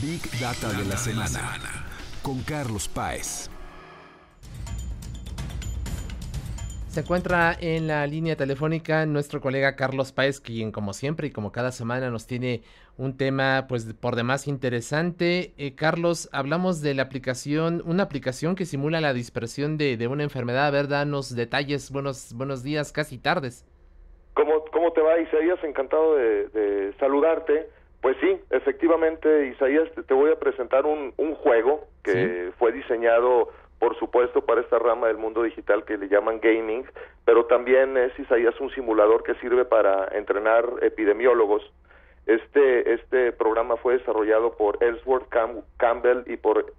Big Data de la semana con Carlos Páez. Se encuentra en la línea telefónica nuestro colega Carlos Páez, quien como siempre y como cada semana nos tiene un tema pues por demás interesante. Carlos, hablamos de la aplicación, una aplicación que simula la dispersión de una enfermedad. A ver, danos detalles. Buenos días, casi tardes. ¿Cómo te va, Isaías? Encantado de saludarte. Pues sí, efectivamente, Isaías, te voy a presentar un juego que fue diseñado, por supuesto, para esta rama del mundo digital que le llaman gaming, pero también es, Isaías, un simulador que sirve para entrenar epidemiólogos. Este programa fue desarrollado por Ellsworth Campbell y por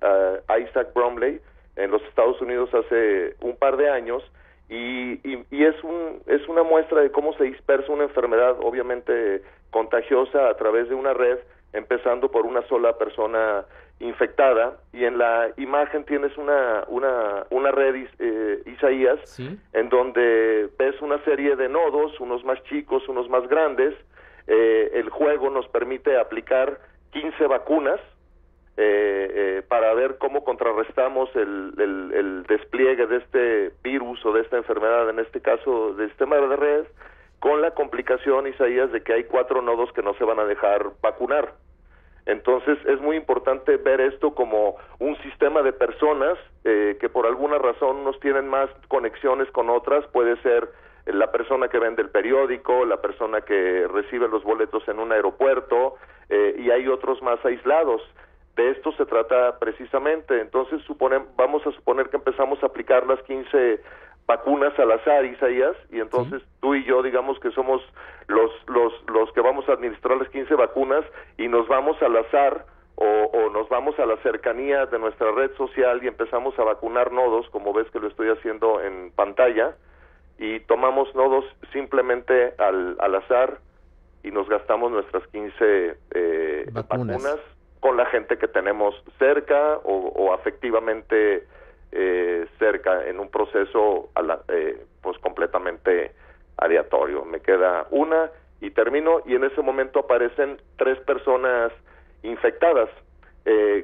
Isaac Bromley en los Estados Unidos hace un par de años, y es una muestra de cómo se dispersa una enfermedad obviamente contagiosa a través de una red, empezando por una sola persona infectada, y en la imagen tienes una red, Isaías, ¿sí?, en donde ves una serie de nodos, unos más chicos, unos más grandes. El juego nos permite aplicar 15 vacunas para ver cómo contrarrestamos el despliegue de este virus o de esta enfermedad, en este caso del sistema de red, con la complicación, Isaías, de que hay 4 nodos que no se van a dejar vacunar. Entonces es muy importante ver esto como un sistema de personas que por alguna razón unos tienen más conexiones con otras. Puede ser la persona que vende el periódico, la persona que recibe los boletos en un aeropuerto, y hay otros más aislados. De esto se trata precisamente. Entonces vamos a suponer que empezamos a aplicar las 15 vacunas al azar, Isaías, y entonces tú y yo digamos que somos los que vamos a administrar las 15 vacunas, y nos vamos al azar o nos vamos a la cercanía de nuestra red social y empezamos a vacunar nodos, como ves que lo estoy haciendo en pantalla, y tomamos nodos simplemente al azar y nos gastamos nuestras 15 vacunas con la gente que tenemos cerca o afectivamente cerca, en un proceso pues completamente aleatorio. Me queda una y termino, y en ese momento aparecen 3 personas infectadas.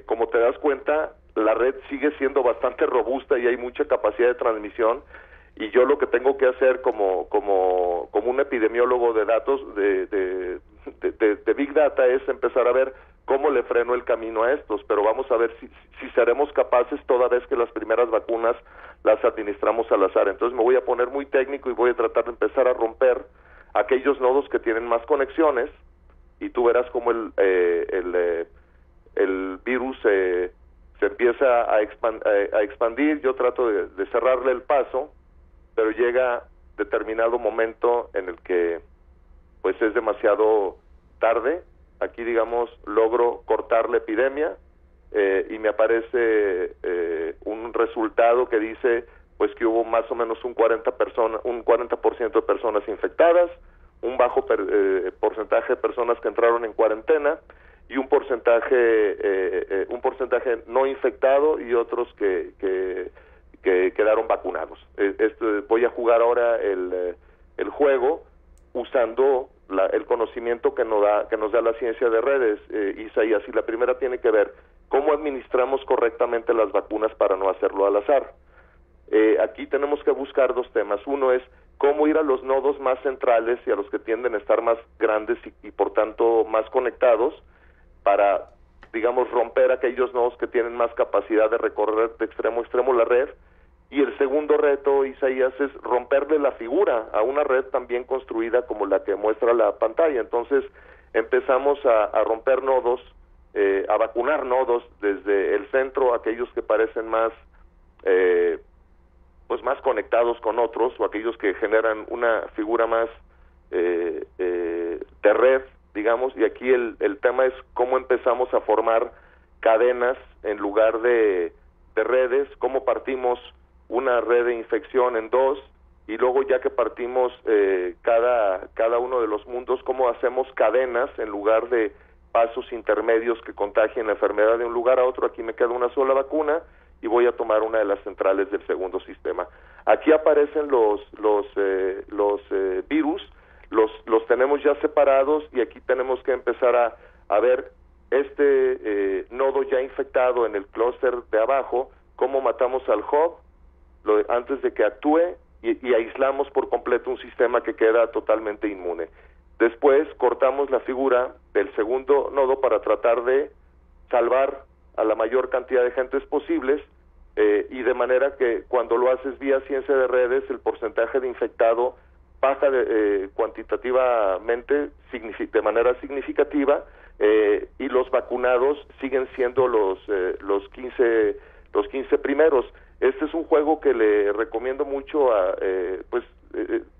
Como te das cuenta, la red sigue siendo bastante robusta y hay mucha capacidad de transmisión, y yo lo que tengo que hacer como un epidemiólogo de datos de Big Data es empezar a ver cómo le freno el camino a estos, pero vamos a ver si seremos capaces, toda vez que las primeras vacunas las administramos al azar. Entonces me voy a poner muy técnico y voy a tratar de empezar a romper aquellos nodos que tienen más conexiones, y tú verás cómo el virus se empieza a expandir. Yo trato de cerrarle el paso, pero llega determinado momento en el que pues es demasiado tarde. Aquí, digamos, logro cortar la epidemia, y me aparece un resultado que dice pues que hubo más o menos un 40% de personas infectadas, un bajo porcentaje de personas que entraron en cuarentena, y un porcentaje no infectado, y otros que quedaron vacunados. Voy a jugar ahora el juego usando el conocimiento que nos da la ciencia de redes, Isaías, y la primera tiene que ver cómo administramos correctamente las vacunas para no hacerlo al azar. Aquí tenemos que buscar 2 temas. Uno es cómo ir a los nodos más centrales y a los que tienden a estar más grandes y por tanto más conectados, para, digamos, romper aquellos nodos que tienen más capacidad de recorrer de extremo a extremo la red. Y el segundo reto, Isaías, es romperle la figura a una red tan bien construida como la que muestra la pantalla. Entonces empezamos a romper nodos, a vacunar nodos desde el centro, aquellos que parecen más pues más conectados con otros, o aquellos que generan una figura más de red, digamos. Y aquí el tema es cómo empezamos a formar cadenas en lugar de redes, cómo partimos una red de infección en 2, y luego, ya que partimos cada uno de los mundos, cómo hacemos cadenas en lugar de pasos intermedios que contagien la enfermedad de un lugar a otro. Aquí me queda una sola vacuna y voy a tomar una de las centrales del segundo sistema. Aquí aparecen los virus, los tenemos ya separados, y aquí tenemos que empezar a ver este nodo ya infectado en el clúster de abajo, cómo matamos al hub antes de que actúe y aislamos por completo un sistema que queda totalmente inmune. Después cortamos la figura del segundo nodo para tratar de salvar a la mayor cantidad de gentes posibles, y de manera que cuando lo haces vía ciencia de redes, el porcentaje de infectado baja cuantitativamente de manera significativa, y los vacunados siguen siendo los 15 primeros. Este es un juego que le recomiendo mucho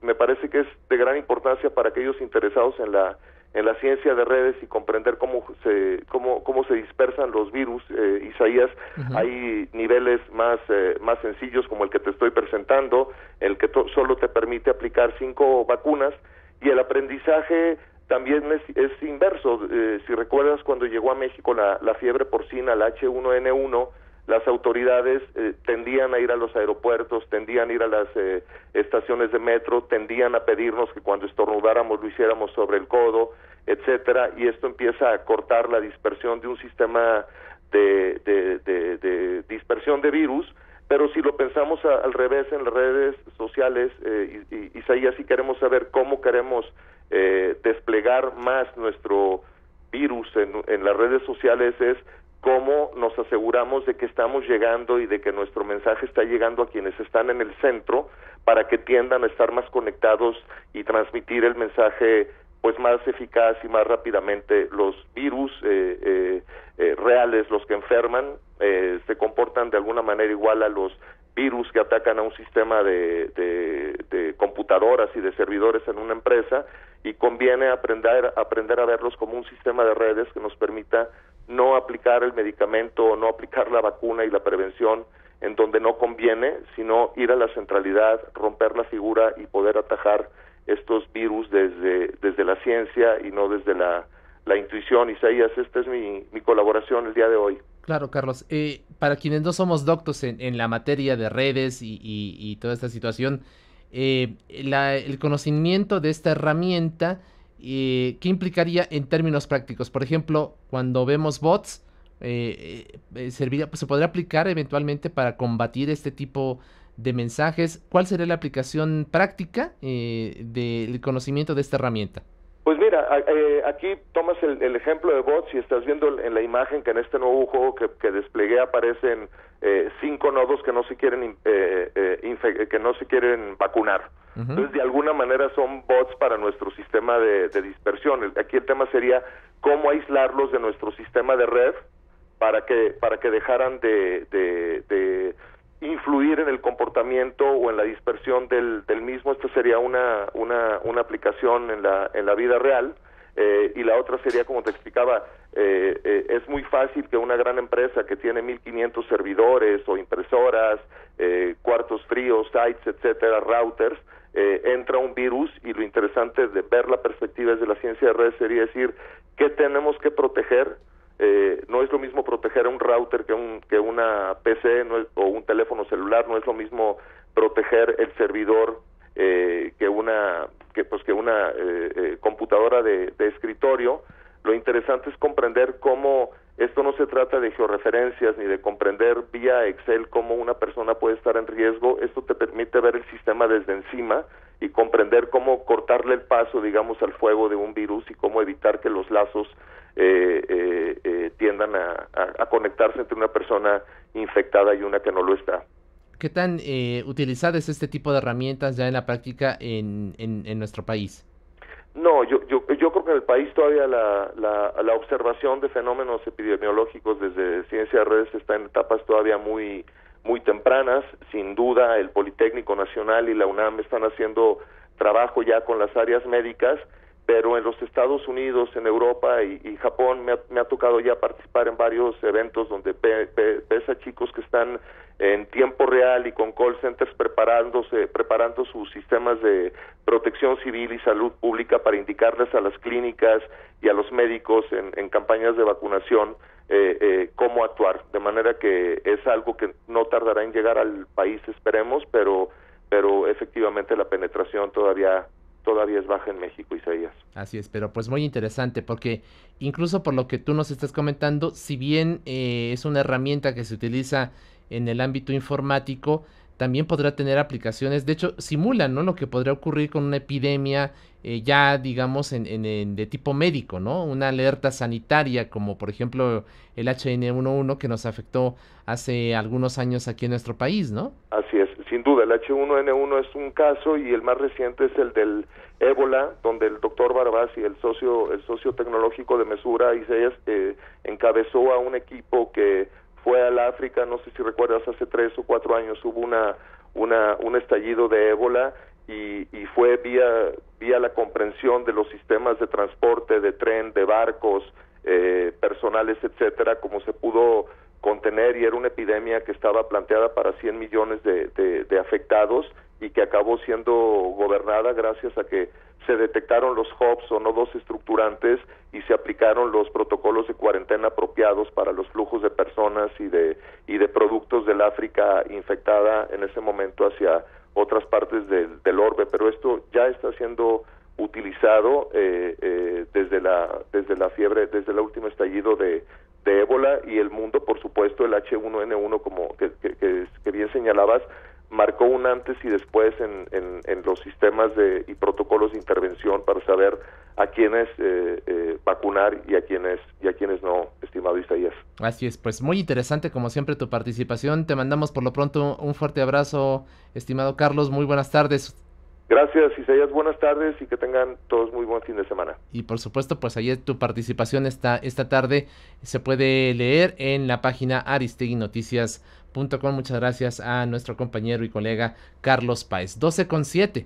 me parece que es de gran importancia para aquellos interesados en la ciencia de redes y comprender cómo se dispersan los virus. Isaías, hay niveles más sencillos, como el que te estoy presentando, el que solo te permite aplicar 5 vacunas, y el aprendizaje también es inverso. Si recuerdas, cuando llegó a México la fiebre porcina, la H1N1, las autoridades tendían a ir a los aeropuertos, tendían a ir a las estaciones de metro, tendían a pedirnos que cuando estornudáramos lo hiciéramos sobre el codo, etcétera, y esto empieza a cortar la dispersión de un sistema de dispersión de virus. Pero si lo pensamos al revés en las redes sociales, Isaías, si queremos saber cómo queremos desplegar más nuestro virus en las redes sociales, es cómo nos aseguramos de que estamos llegando y de que nuestro mensaje está llegando a quienes están en el centro, para que tiendan a estar más conectados y transmitir el mensaje pues más eficaz y más rápidamente. Los virus reales, los que enferman, se comportan de alguna manera igual a los virus que atacan a un sistema de computadoras y de servidores en una empresa, y conviene aprender a verlos como un sistema de redes que nos permita no aplicar el medicamento o no aplicar la vacuna y la prevención en donde no conviene, sino ir a la centralidad, romper la figura y poder atajar estos virus desde la ciencia y no desde la intuición. Isaías, esta es mi colaboración el día de hoy. Claro, Carlos. Para quienes no somos doctos en la materia de redes y toda esta situación, el conocimiento de esta herramienta, ¿qué implicaría en términos prácticos? Por ejemplo, cuando vemos bots, ¿se podría aplicar eventualmente para combatir este tipo de mensajes? ¿Cuál sería la aplicación práctica del conocimiento de esta herramienta? Pues mira, aquí tomas el ejemplo de bots y estás viendo en la imagen que en este nuevo juego que desplegué aparecen 5 nodos que no se quieren vacunar. Entonces, de alguna manera son bots para nuestro sistema de dispersión. Aquí el tema sería cómo aislarlos de nuestro sistema de red para que dejaran de influir en el comportamiento o en la dispersión del mismo. Esta sería una aplicación en la vida real, y la otra sería, como te explicaba, es muy fácil que una gran empresa que tiene 1,500 servidores o impresoras, cuartos fríos, sites, etcétera, routers, entra un virus, y lo interesante de ver la perspectiva desde la ciencia de redes sería decir, ¿qué tenemos que proteger? No es lo mismo proteger a un router que una PC o un teléfono celular. No es lo mismo proteger el servidor que una computadora de escritorio. Lo interesante es comprender cómo esto no se trata de georreferencias ni de comprender vía Excel cómo una persona puede estar en riesgo. Esto te permite ver el sistema desde encima y comprender cómo cortarle el paso, digamos, al fuego de un virus, y cómo evitar que los lazos tiendan a conectarse entre una persona infectada y una que no lo está. ¿Qué tan utilizada es este tipo de herramientas ya en la práctica en nuestro país? No, yo creo que en el país todavía la observación de fenómenos epidemiológicos desde ciencia de redes está en etapas todavía muy tempranas. Sin duda, el Politécnico Nacional y la UNAM están haciendo trabajo ya con las áreas médicas, pero en los Estados Unidos, en Europa y Japón me ha tocado ya participar en varios eventos donde ves a chicos que están en tiempo real y con call centers preparando sus sistemas de protección civil y salud pública para indicarles a las clínicas y a los médicos en campañas de vacunación cómo actuar, de manera que es algo que no tardará en llegar al país, esperemos, pero efectivamente la penetración todavía todavía es baja en México, Isaías. Así es, pero pues muy interesante porque incluso por lo que tú nos estás comentando, si bien es una herramienta que se utiliza en el ámbito informático, también podrá tener aplicaciones, de hecho simulan, ¿no?, lo que podría ocurrir con una epidemia ya digamos de tipo médico, ¿no? Una alerta sanitaria como por ejemplo el H1N1 que nos afectó hace algunos años aquí en nuestro país, ¿no? Así es, sin duda, el H1N1 es un caso y el más reciente es el del ébola, donde el doctor Barabás y el socio tecnológico de Mesura, Isaías, encabezó a un equipo que fue al África, no sé si recuerdas, hace 3 o 4 años hubo un estallido de ébola y fue vía la comprensión de los sistemas de transporte, de tren, de barcos, personales, etcétera, como se pudo contener, y era una epidemia que estaba planteada para 100 millones de afectados y que acabó siendo gobernada gracias a que se detectaron los hubs o nodos estructurantes y se aplicaron los protocolos de cuarentena apropiados para los flujos de personas y de productos del África infectada en ese momento hacia otras partes del orbe, pero esto ya está siendo utilizado desde la fiebre, desde el último estallido de ébola, y el mundo, por supuesto, el H1N1, como que bien señalabas, marcó un antes y después en los sistemas y protocolos de intervención para saber a quiénes vacunar y a quiénes no, estimado Isaías. Así es, pues muy interesante como siempre tu participación. Te mandamos por lo pronto un fuerte abrazo, estimado Carlos. Muy buenas tardes. Gracias, Isaías, buenas tardes y que tengan todos muy buen fin de semana. Y por supuesto, pues ahí tu participación esta tarde se puede leer en la página aristeguinoticias.com. Muchas gracias a nuestro compañero y colega Carlos Páez. 12:07.